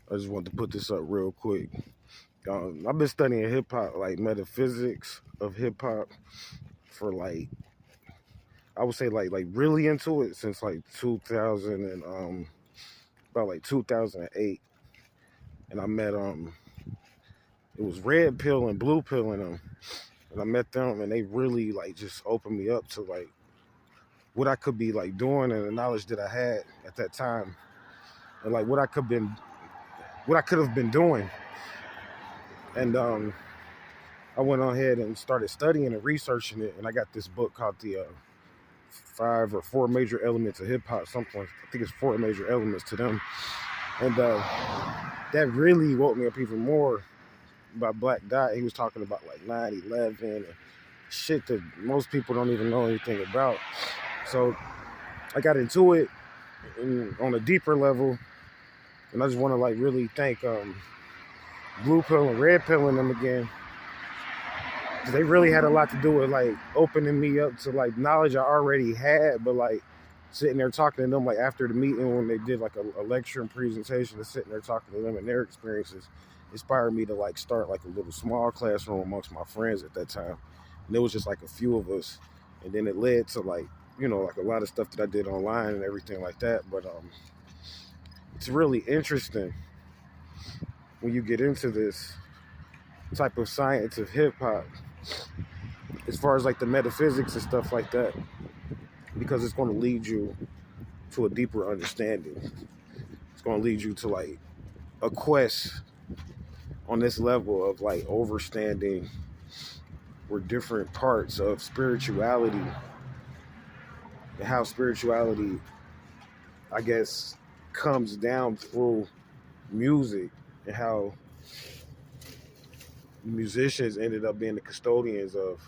I just wanted to put this up real quick. I've been studying hip hop, like metaphysics of hip hop, for like I would say like really into it since like 2000 and about like 2008. And I met it was Red Pill and Blue Pill in them, and I met them, and they really like just opened me up to like what I could be like doing and the knowledge that I had at that time, and like what I could have been doing. And I went on ahead and started studying and researching it, and I got this book called the five or four major elements of hip hop. Something I think it's four major elements to them, and that really woke me up even more about Black Dot. He was talking about like 9/11 and shit that most people don't even know anything about. So I got into it on a deeper level, and I just want to like really thank Blue Pill and Red Pill and them again. They really had a lot to do with like opening me up to like knowledge I already had, but like sitting there talking to them like after the meeting when they did like a lecture and presentation, and sitting there talking to them and their experiences inspired me to like start like a little small classroom amongst my friends at that time. And it was just like a few of us, and then it led to like like a lot of stuff that I did online and everything like that. But it's really interesting when you get into this type of science of hip hop, as far as like the metaphysics and stuff like that, because it's going to lead you to a deeper understanding. It's going to lead you to like a quest on this level of like overstanding where different parts of spirituality and how spirituality, I guess, comes down through music, and how musicians ended up being the custodians of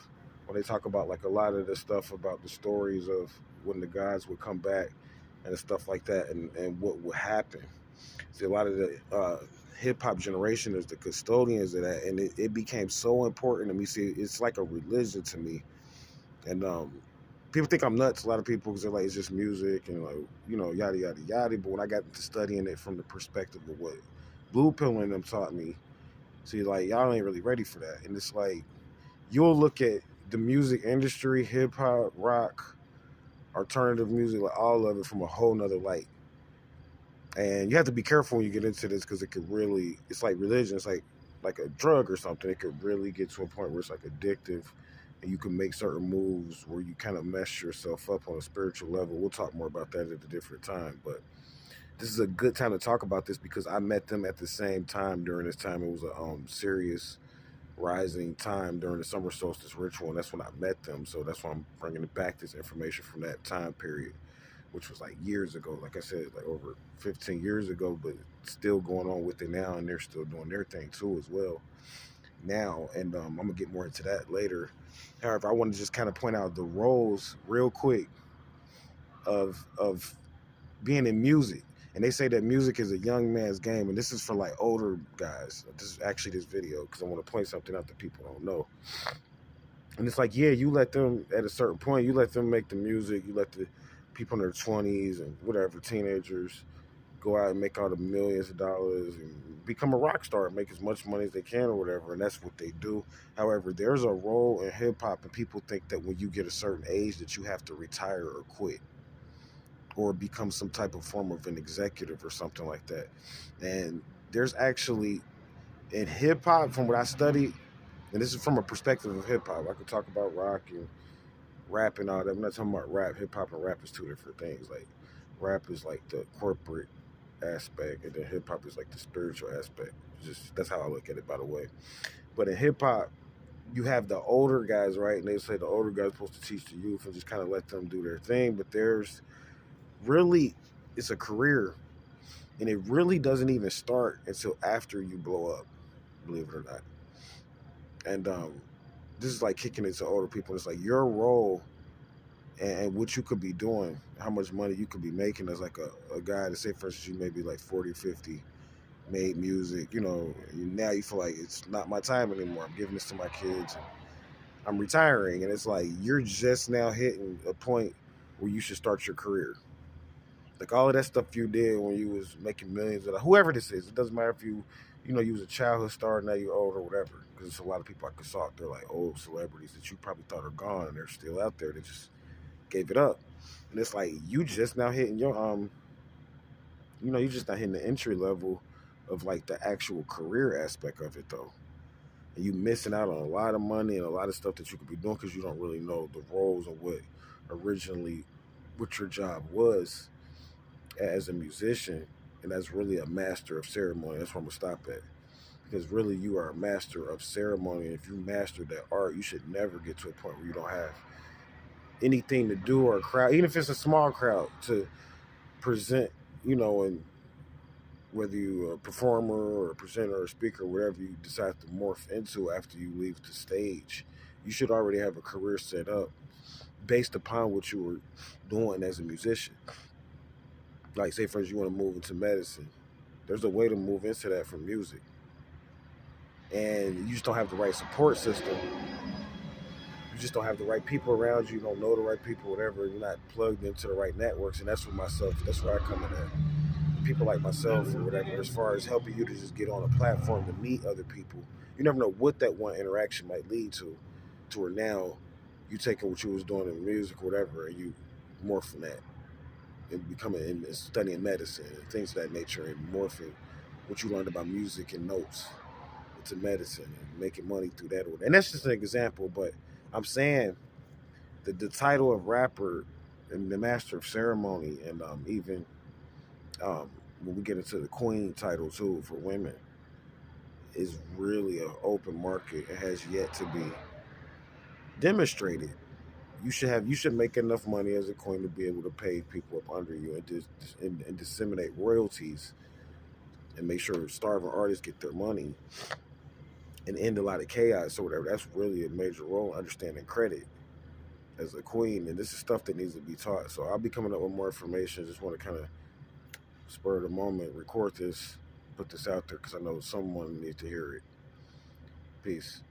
when they talk about like a lot of the stuff about the stories of when the gods would come back and stuff like that, and what would happen. See, a lot of the hip hop generation is the custodians of that, and it became so important to me. See, it's like a religion to me, and people think I'm nuts. A lot of people, because they're like, it's just music and like yada yada yada. But when I got to studying it from the perspective of what Blue Pill and them taught me, see, like y'all ain't really ready for that. And it's like you'll look at the music industry, hip hop, rock, alternative music, like all of it from a whole nother light. And you have to be careful when you get into this because it could really, it's like religion. It's like a drug or something. It could really get to a point where it's like addictive, and you can make certain moves where you kind of mess yourself up on a spiritual level. We'll talk more about that at a different time, but this is a good time to talk about this because I met them at the same time. During this time, it was a serious rising time during the summer solstice ritual, and that's when I met them. So that's why I'm bringing back this information from that time period, which was like years ago. Like I said, like over 15 years ago, but still going on with it now, and they're still doing their thing too as well now. And I'm gonna get more into that later. However, I want to just kind of point out the roles real quick of being in music. And they say that music is a young man's game, and this is for like older guys. This is actually this video because I want to point something out that people don't know. And it's like, yeah, you let them at a certain point, you let them make the music, you let the people in their 20s and whatever, teenagers, go out and make all the millions of dollars and become a rock star and make as much money as they can or whatever. And that's what they do. However, there's a role in hip hop, and people think that when you get a certain age that you have to retire or quit or become some type of form of an executive or something like that. And there's actually in hip hop, from what I studied, and this is from a perspective of hip hop. I could talk about rock and rap and all that. I'm not talking about rap. Hip hop and rap is two different things. Like rap is like the corporate aspect, and then hip hop is like the spiritual aspect. Just that's how I look at it, by the way. But in hip hop, you have the older guys, right? And they say the older guys are supposed to teach the youth and just kind of let them do their thing. But there's really, it's a career, and it really doesn't even start until after you blow up, believe it or not. And this is like kicking it to older people. It's like your role and what you could be doing, how much money you could be making as like a guy to say, for instance, you may be like 40, 50, made music, now you feel like it's not my time anymore. I'm giving this to my kids. And I'm retiring. And it's like you're just now hitting a point where you should start your career. Like all of that stuff you did when you was making millions of whoever this is. It doesn't matter if you was a childhood star, now you're old or whatever. Because it's a lot of people I consult. They're like old celebrities that you probably thought are gone, and they're still out there. They just gave it up, and it's like you just now hitting your you just not hitting the entry level of like the actual career aspect of it though. And you missing out on a lot of money and a lot of stuff that you could be doing because you don't really know the roles of originally what your job was as a musician, and that's really a master of ceremony. That's where I'm gonna stop at. Because really you are a master of ceremony. And if you master that art, you should never get to a point where you don't have anything to do or a crowd, even if it's a small crowd, to present, and whether you're a performer or a presenter or a speaker, whatever you decide to morph into after you leave the stage, you should already have a career set up based upon what you were doing as a musician. Like, say, for instance, you want to move into medicine. There's a way to move into that from music. And you just don't have the right support system. You just don't have the right people around you. You don't know the right people, whatever. You're not plugged into the right networks. And that's where I come in at. People like myself or whatever, as far as helping you to just get on a platform to meet other people. You never know what that one interaction might lead to where now you taking what you was doing in music or whatever, and you morph from that and becoming and studying medicine and things of that nature, and morphing what you learned about music and notes into medicine and making money through that. And that's just an example, but I'm saying that the title of rapper and the master of ceremony, and even when we get into the queen title too for women, is really an open market. It has yet to be demonstrated. You should make enough money as a queen to be able to pay people up under you and disseminate royalties and make sure starving artists get their money and end a lot of chaos or whatever. That's really a major role, understanding credit as a queen. And this is stuff that needs to be taught. So I'll be coming up with more information. Just want to kind of spur of the moment, record this, put this out there because I know someone needs to hear it. Peace.